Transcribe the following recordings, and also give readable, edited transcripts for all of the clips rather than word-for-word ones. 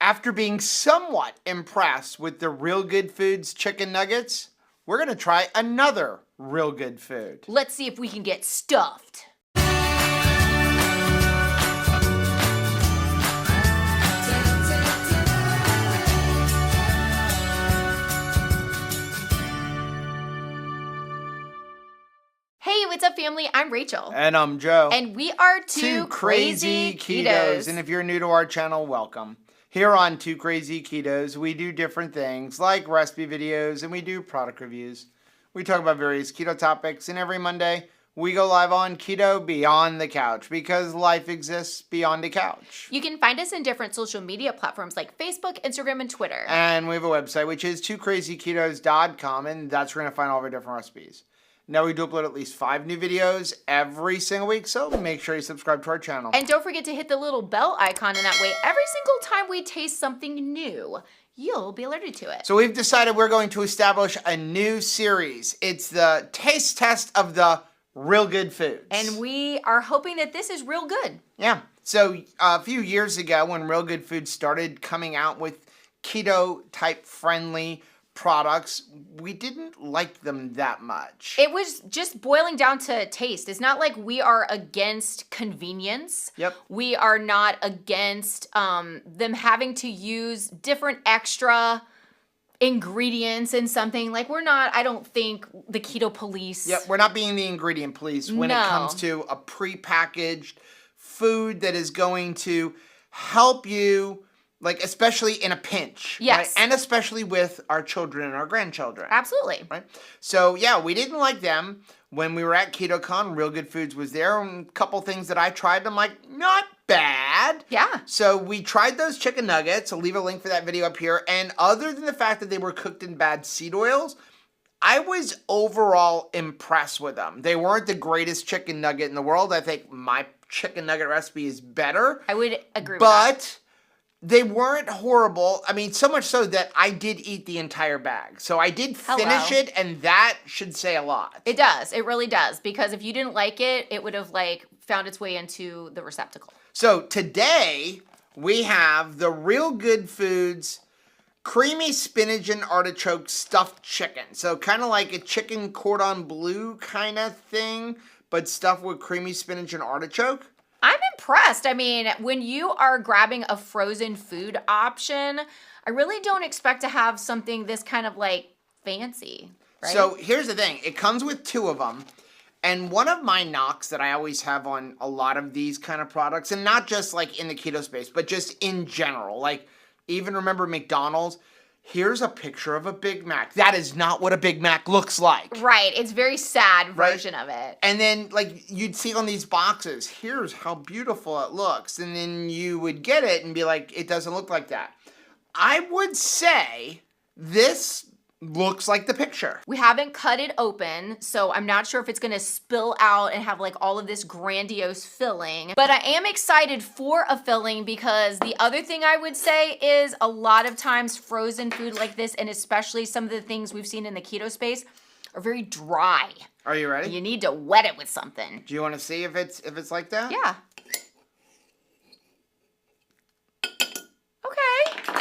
after being somewhat impressed with the Real Good Foods chicken nuggets, we're going to try another Real Good food. Let's see if we can get stuffed. Hey, what's up, family? I'm Rachel. And I'm Joe. And we are Two Crazy Ketos. And if you're new to our channel, welcome. Here on Two Crazy Ketos, we do different things like recipe videos and we do product reviews. We talk about various keto topics, and every Monday we go live on Keto Beyond the Couch because life exists beyond the couch. You can find us in different social media platforms like Facebook, Instagram, and Twitter. And we have a website, which is twocrazyketos.com, and that's where you're going to find all of our different recipes. Now we do upload at least 5 new videos every single week, so make sure you subscribe to our channel. And don't forget to hit the little bell icon, and that way every single time we taste something new, you'll be alerted to it. So we've decided we're going to establish a new series. It's the taste test of the Real Good Foods. And we are hoping that this is real good. Yeah. So a few years ago when Real Good Foods started coming out with keto type friendly products, we didn't like them that much. It was just boiling down to taste. It's not like we are against convenience. Yep. We are not against them having to use different extra ingredients in something. Like, we're not, I don't think, the keto police. Yep, we're not being the ingredient police when it comes to a prepackaged food that is going to help you, like, especially in a pinch. Yes. Right? And especially with our children and our grandchildren. Absolutely. Right? So, yeah, we didn't like them. When we were at KetoCon, Real Good Foods was there. And a couple things that I tried, I'm like, not bad. Yeah. So we tried those chicken nuggets. I'll leave a link for that video up here. And other than the fact that they were cooked in bad seed oils, I was overall impressed with them. They weren't the greatest chicken nugget in the world. I think my chicken nugget recipe is better. I would agree with that. But they weren't horrible. I mean, so much so that I did eat the entire bag. So I did finish it, and that should say a lot. It does. It really does. Because if you didn't like it, it would have, like, found its way into the receptacle. So today, we have the Real Good Foods creamy spinach and artichoke stuffed chicken. So kind of like a chicken cordon bleu kind of thing, but stuffed with creamy spinach and artichoke. I'm impressed. I mean, when you are grabbing a frozen food option, I really don't expect to have something this kind of, like, fancy, right? So here's the thing. It comes with 2 of them. And one of my knocks that I always have on a lot of these kind of products, and not just like in the keto space, but just in general, like even remember McDonald's, here's a picture of a Big Mac. That is not what a Big Mac looks like. Right. It's a very sad version of it. And then like you'd see on these boxes, here's how beautiful it looks. And then you would get it and be like, it doesn't look like that. I would say this looks like the picture. We haven't cut it open, so I'm not sure if it's gonna spill out and have like all of this grandiose filling. But I am excited for a filling because the other thing I would say is a lot of times frozen food like this, and especially some of the things we've seen in the keto space, are very dry. Are you ready? You need to wet it with something. Do you want to see if it's like that? Yeah. Okay.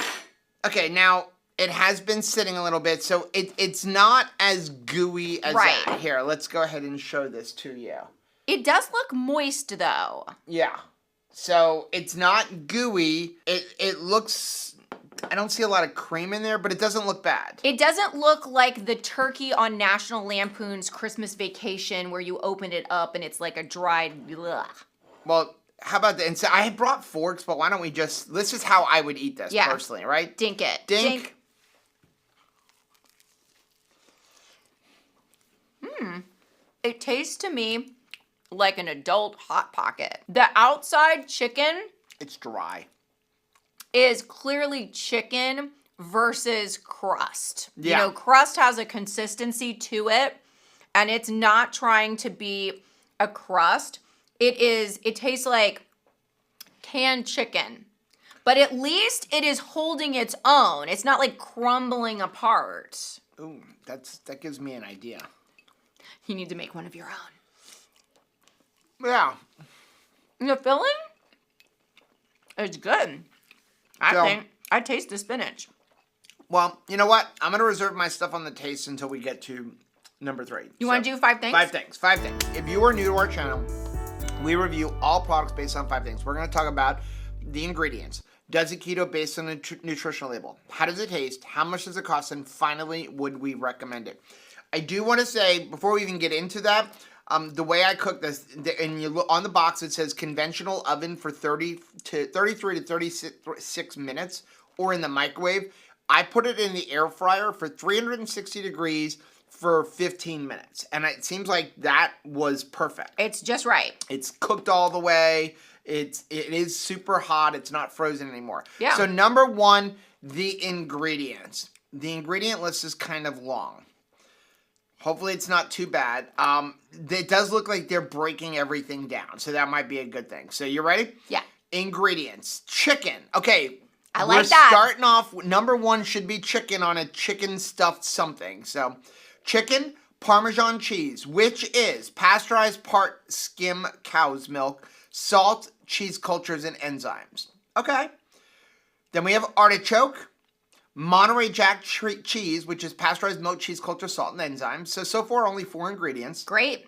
Okay, now it has been sitting a little bit, so it's not as gooey as that. Here, let's go ahead and show this to you. It does look moist, though. Yeah. So, it's not gooey. It looks... I don't see a lot of cream in there, but it doesn't look bad. It doesn't look like the turkey on National Lampoon's Christmas Vacation where you open it up and it's like a dried... Ugh. Well, how about that? And so I had brought forks, but why don't we just... This is how I would eat this, personally, right? Dink it. Dink. It tastes to me like an adult Hot Pocket. The outside chicken It's dry. is clearly chicken versus crust. Yeah. You know, crust has a consistency to it, and it's not trying to be a crust. It tastes like canned chicken. But at least it is holding its own. It's not like crumbling apart. Ooh, that gives me an idea. You need to make one of your own. Yeah. The filling is good, I think. I taste the spinach. Well, you know what? I'm going to reserve my stuff on the taste until we get to number 3. You want to do 5 things? 5 things. 5 things. If you are new to our channel, we review all products based on 5 things. We're going to talk about the ingredients. Does it keto based on a nutritional label? How does it taste? How much does it cost? And finally, would we recommend it? I do want to say, before we even get into that, the way I cook this, and you look on the box, it says conventional oven for 33 to 36 minutes, or in the microwave. I put it in the air fryer for 360 degrees for 15 minutes. And it seems like that was perfect. It's just right. It's cooked all the way. It is super hot. It's not frozen anymore. Yeah. So number 1, the ingredients. The ingredient list is kind of long. Hopefully it's not too bad. It does look like they're breaking everything down. So that might be a good thing. So you ready? Yeah. Ingredients. Chicken. Okay. I like We're that. Starting off, number 1 should be chicken on a chicken stuffed something. So chicken, Parmesan cheese, which is pasteurized part skim cow's milk, salt, cheese cultures, and enzymes. Okay. Then we have artichoke, Monterey Jack cheese, which is pasteurized milk, cheese culture, salt, and enzymes. So far, only 4 ingredients. Great.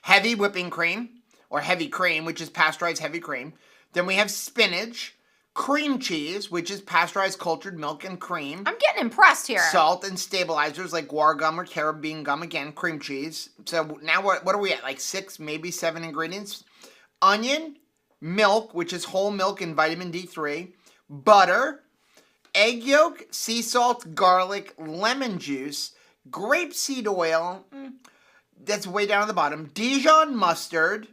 Heavy whipping cream, or heavy cream, which is pasteurized heavy cream. Then we have spinach, cream cheese, which is pasteurized cultured milk and cream. I'm getting impressed here. Salt and stabilizers like guar gum or carabine gum, again, cream cheese. So now what are we at? Like 6, maybe 7 ingredients. Onion, milk, which is whole milk and vitamin D3, butter, egg yolk, sea salt, garlic, lemon juice, grapeseed oil, that's way down at the bottom, Dijon mustard,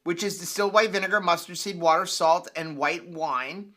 which is distilled white vinegar, mustard seed, water, salt, and white wine.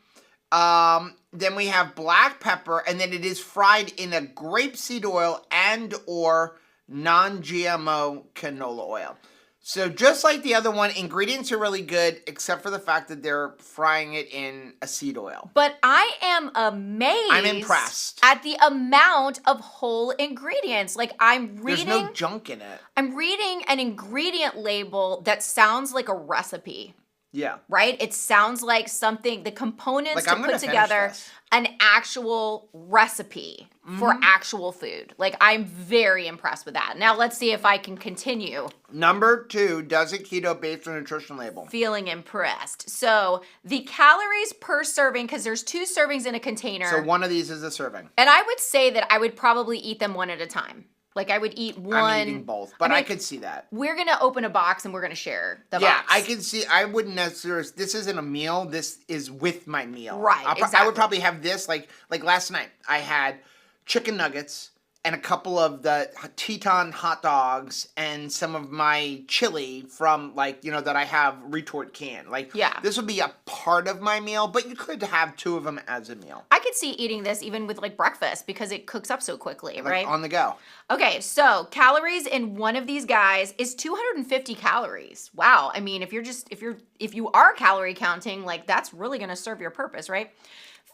Then we have black pepper, and then it is fried in a grapeseed oil and or non-GMO canola oil. So just like the other one, ingredients are really good, except for the fact that they're frying it in a seed oil. But I am amazed. I'm impressed. At the amount of whole ingredients. Like There's no junk in it. I'm reading an ingredient label that sounds like a recipe. Yeah. Right? It sounds like something, the components Like, to I'm gonna put finish together this. an actual recipe for actual food. Like, I'm very impressed with that. Now, let's see if I can continue. Number 2, does it keto based on nutrition label? Feeling impressed. So, the calories per serving, because there's 2 servings in a container. So one of these is a serving. And I would say that I would probably eat them one at a time. Like, I would eat one. I'm eating both, but I could see that. We're going to open a box and we're going to share the Yeah, box. I can see. I wouldn't necessarily. This isn't a meal. This is with my meal. Right, I exactly. would probably have this like last night. I had chicken nuggets and a couple of the Teton hot dogs and some of my chili from that I have retort can. This would be a part of my meal, but you could have 2 of them as a meal. I could see eating this even with breakfast because it cooks up so quickly, right? On the go. Okay, so calories in one of these guys is 250 calories. Wow. I mean, if you are calorie counting, that's really going to serve your purpose, right?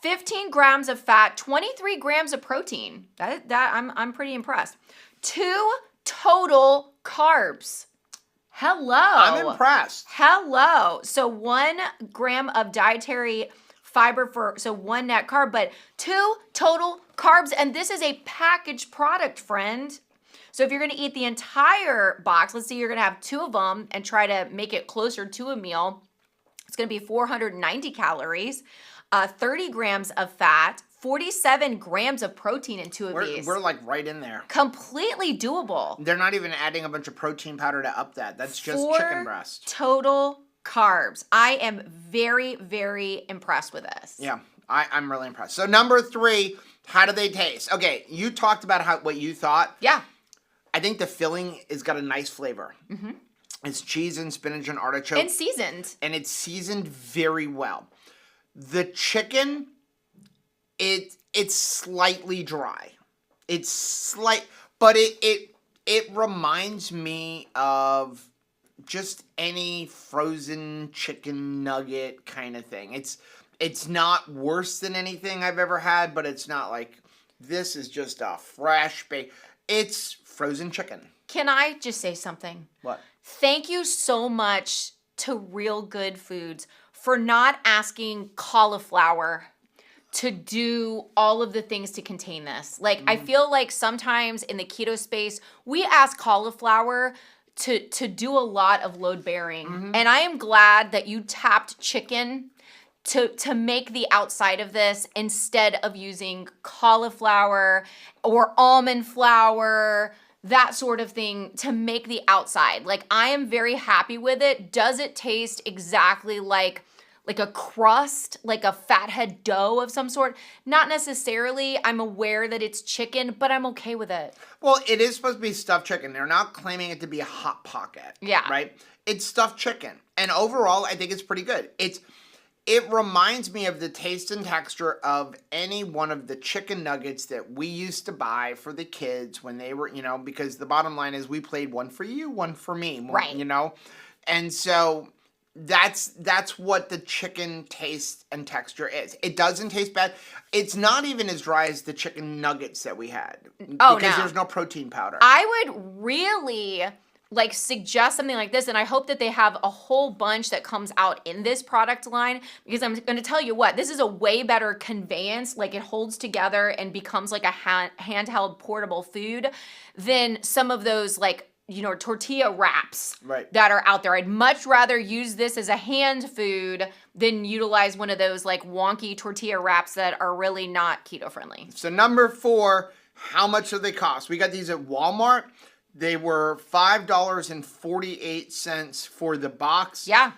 15 grams of fat, 23 grams of protein. I'm pretty impressed. 2 total carbs. Hello. I'm impressed. Hello. So 1 gram of dietary fiber so 1 net carb, but 2 total carbs. And this is a packaged product, friend. So if you're going to eat the entire box, let's say you're going to have 2 of them and try to make it closer to a meal, it's going to be 490 calories. 30 grams of fat, 47 grams of protein in 2 of these. We're right in there. Completely doable. They're not even adding a bunch of protein powder to up that. That's just 4 chicken breast. Total carbs. I am very, very impressed with this. Yeah, I'm really impressed. So number 3, how do they taste? Okay, you talked about what you thought. Yeah. I think the filling has got a nice flavor. Mm-hmm. It's cheese and spinach and artichoke. And seasoned. And it's seasoned very well. The chicken, it's slightly dry. It's slight, but it reminds me of just any frozen chicken nugget kind of thing. It's not worse than anything I've ever had, but it's not like this is just a fresh it's frozen chicken. Can I just say something? What? Thank you so much to Real Good Foods for not asking cauliflower to do all of the things to contain this. Like, I feel like sometimes in the keto space, we ask cauliflower to do a lot of load bearing. And I am glad that you tapped chicken to make the outside of this instead of using cauliflower or almond flour, that sort of thing, to make the outside. Like, I am very happy with it. Does it taste exactly like a crust, like a fathead dough of some sort? Not necessarily. I'm aware that it's chicken, but I'm okay with it. Well, it is supposed to be stuffed chicken. They're not claiming it to be a Hot Pocket. Yeah. Right? It's stuffed chicken. And overall, I think it's pretty good. It reminds me of the taste and texture of any one of the chicken nuggets that we used to buy for the kids when they were, because the bottom line is we played one for you, one for me. Right. And so that's what the chicken taste and texture is. It doesn't taste bad. It's not even as dry as the chicken nuggets that we had. Oh, because no. there's no protein powder. I would really suggest something like this, and I hope that they have a whole bunch that comes out in this product line, because I'm going to tell you what, this is a way better conveyance. Like, it holds together and becomes like a handheld portable food than some of those tortilla wraps that are out there. I'd much rather use this as a hand food than utilize one of those wonky tortilla wraps that are really not keto friendly. So number 4, how much do they cost? We got these at Walmart. They were $5.48 for the box. Yeah.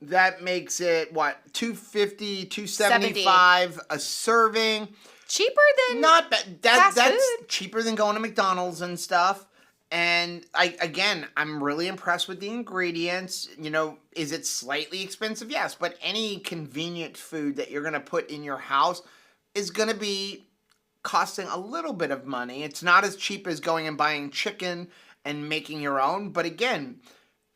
That makes it, $2.50, $2.75 a serving. Cheaper than not bad. That's food. cheaper than going to McDonald's and stuff. And I'm really impressed with the ingredients. Is it slightly expensive? Yes, but any convenient food that you're going to put in your house is going to be costing a little bit of money. It's not as cheap as going and buying chicken and making your own. But again,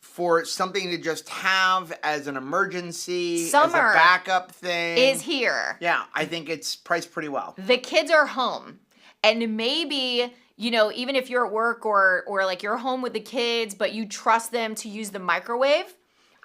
for something to just have as an emergency, Summer as a backup thing, is here. Yeah, I think it's priced pretty well. The kids are home, and maybe, even if you're at work or you're home with the kids, but you trust them to use the microwave,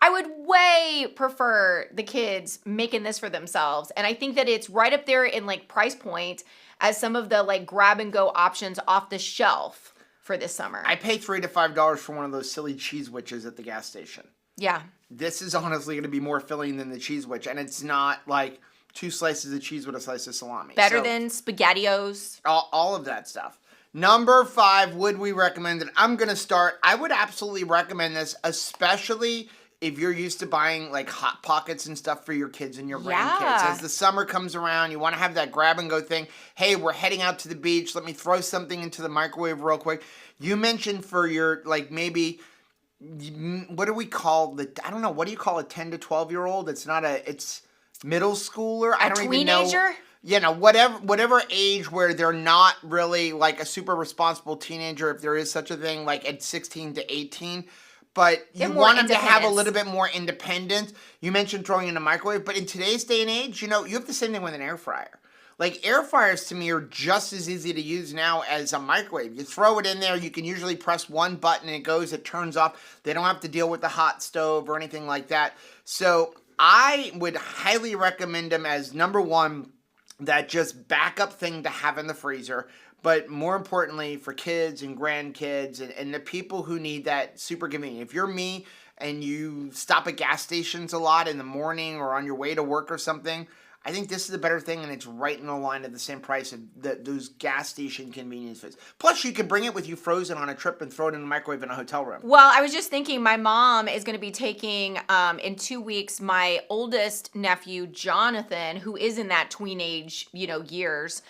I would way prefer the kids making this for themselves. And I think that it's right up there in price point as some of the grab and go options off the shelf for this summer. I pay $3 to $5 for one of those silly cheese witches at the gas station. Yeah. This is honestly going to be more filling than the cheese witch, and it's not 2 slices of cheese with a slice of salami. Better than SpaghettiOs. All of that stuff. Number 5, would we recommend it? I'm going to start. I would absolutely recommend this, especially if you're used to buying Hot Pockets and stuff for your kids and your grandkids. As the summer comes around, you want to have that grab and go thing. Hey, we're heading out to the beach. Let me throw something into the microwave real quick. You mentioned for your maybe, what do we call I don't know, what do you call a 10 to 12-year-old? It's middle schooler. I don't even know. Teenager? Whatever age where they're not really a super responsible teenager, if there is such a thing, at 16 to 18. But you want them to have a little bit more independence. You mentioned throwing in a microwave, but in today's day and age, you have the same thing with an air fryer. Air fryers to me are just as easy to use now as a microwave. You throw it in there, you can usually press one button, it turns off. They don't have to deal with the hot stove or anything like that. So I would highly recommend them as number 1, that just backup thing to have in the freezer. But more importantly, for kids and grandkids and the people who need that super convenient. If you're me and you stop at gas stations a lot in the morning or on your way to work or something, I think this is a better thing, and it's right in the line at the same price of those gas station convenience foods. Plus, you can bring it with you frozen on a trip and throw it in the microwave in a hotel room. Well, I was just thinking my mom is going to be taking, in 2 weeks, my oldest nephew, Jonathan, who is in that tween age, years.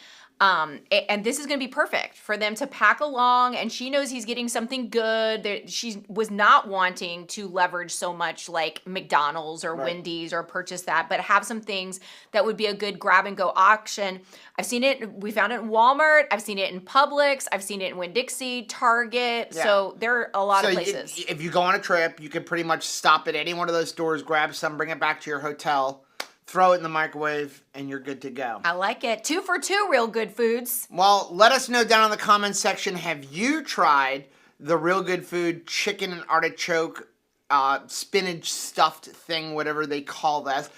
And this is going to be perfect for them to pack along, and she knows he's getting something good. She was not wanting to leverage so much McDonald's or Wendy's or purchase that, but have some things that would be a good grab and go option. I've seen it. We found it in Walmart. I've seen it in Publix. I've seen it in Winn-Dixie, Target. Yeah. So there are a lot of places. If you go on a trip, you can pretty much stop at any one of those stores, grab some, bring it back to your hotel, throw it in the microwave, and you're good to go. I like it. 2 for 2 real good foods. Well, let us know down in the comments section, have you tried the Real Good Food chicken and artichoke spinach stuffed thing, whatever they call that?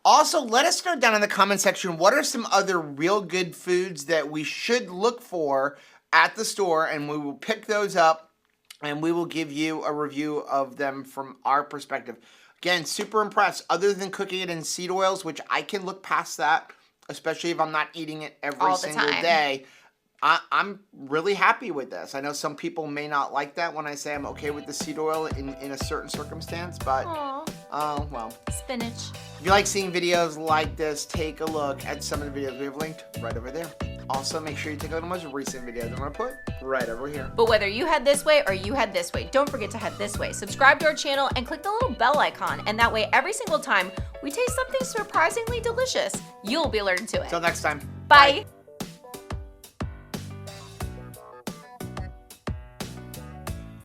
Also, let us know down in the comment section, what are some other real good foods that we should look for at the store, and we will pick those up and we will give you a review of them from our perspective. Again, super impressed. Other than cooking it in seed oils, which I can look past that, especially if I'm not eating it every single day. I'm really happy with this. I know some people may not like that when I say I'm okay with the seed oil in a certain circumstance, but well. Spinach. If you like seeing videos like this, take a look at some of the videos we have linked right over there. Also, make sure you take a look at the most recent videos I'm going to put right over here. But whether you head this way or you head this way, don't forget to head this way. Subscribe to our channel and click the little bell icon, and that way every single time we taste something surprisingly delicious, you'll be alerted to it. Until next time. Bye.